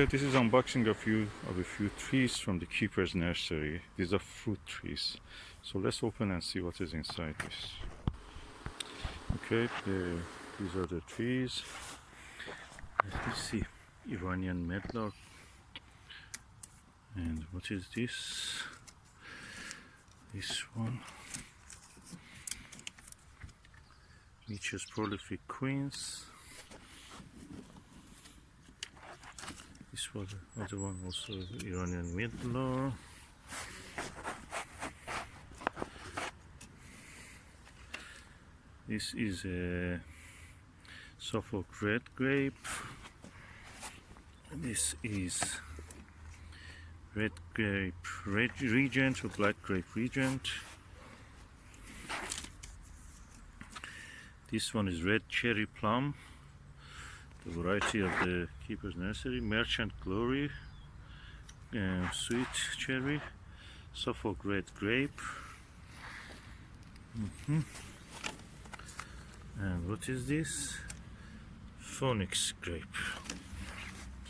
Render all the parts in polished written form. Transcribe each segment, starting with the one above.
Okay, this is unboxing of a few trees from the keeper's nursery. These are fruit trees. So let's open and see what is inside this. Okay, these are the trees. Let me see. Iranian Medlar. And what is this? This one. Meeches prolific Quince. This was the other one, also Iranian Medlar. This is a Suffolk Red grape. This is red grape regent or black grape regent. This one is red cherry plum, the variety of the keeper's nursery. Merchant glory, sweet cherry. Suffolk red grape. And what is this? Phoenix grape.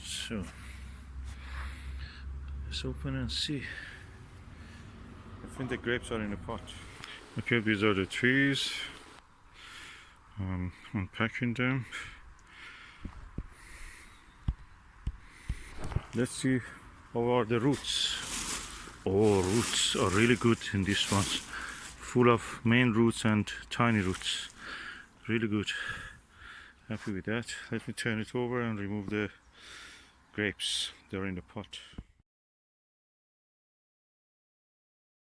So let's open and see. I think the grapes are in a pot. Okay, these are the trees. Unpacking them. Let's see how are the roots. Oh, roots are really good in this one. Full of main roots and tiny roots. Really good. Happy with that. Let me turn it over and remove the grapes. They're in the pot.